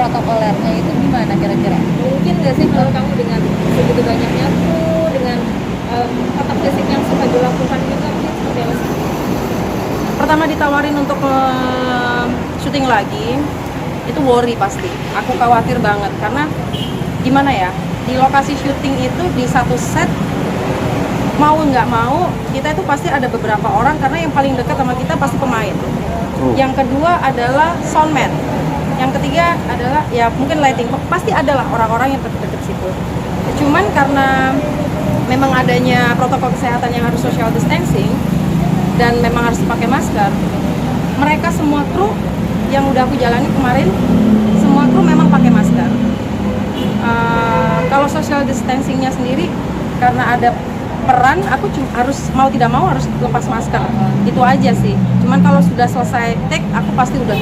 protokolernya itu gimana kira-kira? Mungkin nggak sih kalau kamu dengan segitu banyaknya kru dengan kontak fisik yang suka dilakukan juga mungkin seperti apa sih? Pertama ditawarin untuk syuting lagi, itu worry pasti. Aku khawatir banget karena gimana ya, di lokasi syuting itu di satu set mau nggak mau kita itu pasti ada beberapa orang karena yang paling dekat sama kita pasti pemain. Yang kedua adalah soundman. Yang ketiga adalah ya mungkin lighting. Pasti adalah orang-orang yang dekat situ. Cuman karena memang adanya protokol kesehatan yang harus social distancing dan memang harus pakai masker, mereka semua kru yang udah aku jalani kemarin, semua kru memang pakai masker. Kalau social distancingnya sendiri, karena ada peran, aku harus mau tidak mau harus lepas masker. Itu aja sih. Cuman kalau sudah selesai take, aku pasti udah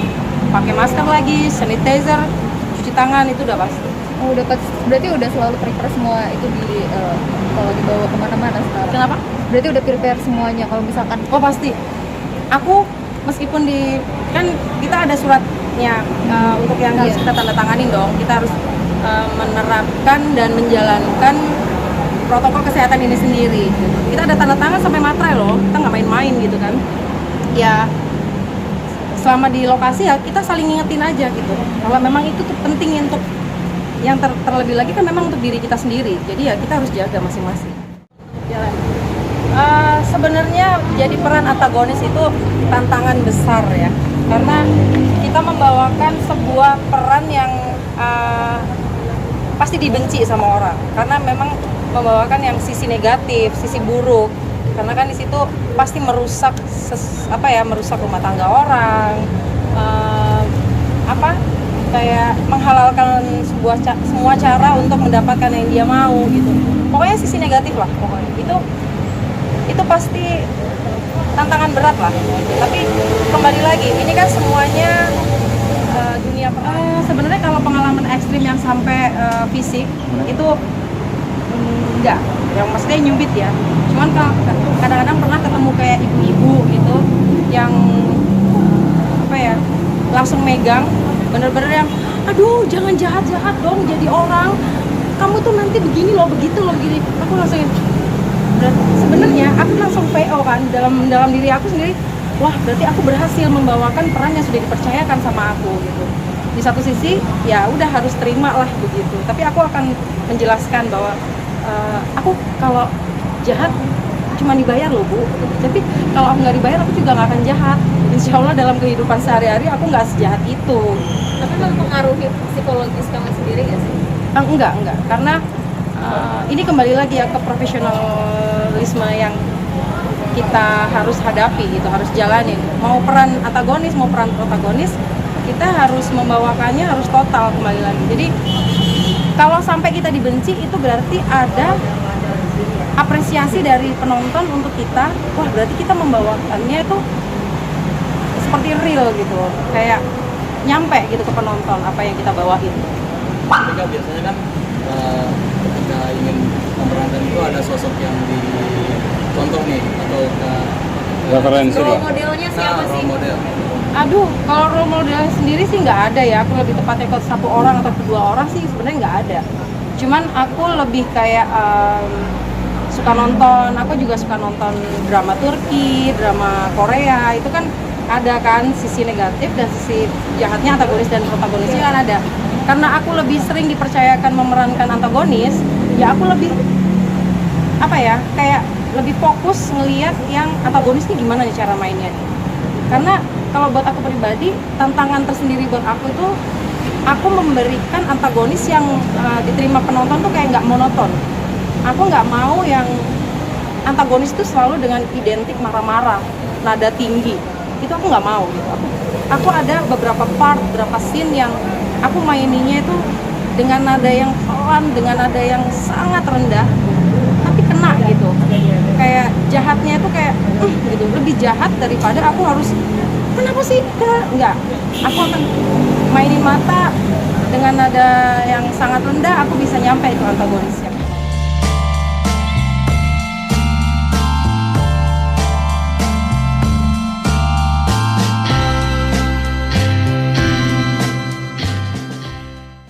pakai masker lagi, sanitizer, cuci tangan, itu udah pasti. Oh, berarti udah selalu prepare semua itu di kalau dibawa kemana-mana sekarang. Kenapa? Berarti udah prepare semuanya kalau misalkan. Oh pasti. Aku meskipun kan kita ada suratnya untuk yang harus kita tanda tanganin dong. Kita harus menerapkan dan menjalankan protokol kesehatan ini sendiri. Kita ada tanda tangan sampai materai loh. Kita nggak main-main gitu kan. Ya selama di lokasi ya kita saling ngingetin aja gitu. Kalau memang itu tuh penting untuk yang terlebih lagi kan memang untuk diri kita sendiri. Jadi ya kita harus jaga masing-masing. Jalan. Sebenarnya jadi peran antagonis itu tantangan besar ya, karena kita membawakan sebuah peran yang pasti dibenci sama orang, karena memang membawakan yang sisi negatif, sisi buruk, karena kan di situ pasti merusak merusak rumah tangga orang, kayak menghalalkan semua cara untuk mendapatkan yang dia mau gitu. Pokoknya sisi negatif lah pokoknya. Itu pasti tantangan berat lah. Tapi kembali lagi, ini kan semuanya dunia. Sebenarnya kalau pengalaman ekstrim yang sampai fisik itu enggak, yang maksudnya nyubit ya. Cuman kadang-kadang pernah ketemu kayak ibu-ibu gitu yang langsung megang, bener-bener yang aduh jangan jahat-jahat dong jadi orang, kamu tuh nanti begini loh, begitu loh, begini. Aku langsung sebenarnya aku langsung PO kan dalam diri aku sendiri, wah berarti aku berhasil membawakan peran yang sudah dipercayakan sama aku gitu. Di satu sisi ya udah harus terima lah begitu, tapi aku akan menjelaskan bahwa aku kalau jahat cuma dibayar loh Bu, tapi kalau aku nggak dibayar aku juga nggak akan jahat. Insya Allah dalam kehidupan sehari-hari aku nggak sejahat itu. Tapi mempengaruhi psikologis kamu sendiri nggak sih? Enggak, karena ini kembali lagi ya ke profesionalisme yang kita harus hadapi gitu, harus jalanin. Mau peran antagonis, mau peran protagonis, kita harus membawakannya harus total kembali lagi. Jadi kalau sampai kita dibenci itu berarti ada apresiasi dari penonton untuk kita. Wah berarti kita membawakannya itu seperti real gitu, kayak nyampe gitu ke penonton apa yang kita bawain. Ketika biasanya kan ketika ingin memerankan itu ada sosok yang dicontoh nih atau referensi Role lah. modelnya siapa sih? role model. Aduh, kalau role model sendiri sih nggak ada ya. Aku lebih tepatnya ke satu orang atau kedua orang sih sebenarnya nggak ada. Cuman aku lebih kayak suka nonton. Aku juga suka nonton drama Turki, drama Korea. Itu kan ada kan sisi negatif dan sisi jahatnya, antagonis dan protagonisnya kan ada. Karena aku lebih sering dipercayakan memerankan antagonis, ya aku lebih kayak lebih fokus ngelihat yang antagonis ini gimana nih cara mainnya nih. Karena kalau buat aku pribadi, tantangan tersendiri buat aku itu aku memberikan antagonis yang diterima penonton tuh kayak nggak monoton. Aku nggak mau yang antagonis itu selalu dengan identik marah-marah, nada tinggi. Itu aku nggak mau gitu. Aku ada beberapa part, beberapa scene yang aku maininnya itu dengan nada yang pelan, dengan nada yang sangat rendah, tapi kena gitu. Kayak jahatnya itu kayak gitu, lebih jahat daripada aku harus kenapa sih? Enggak. Aku akan mainin mata dengan nada yang sangat rendah, aku bisa nyampe itu antagonisnya.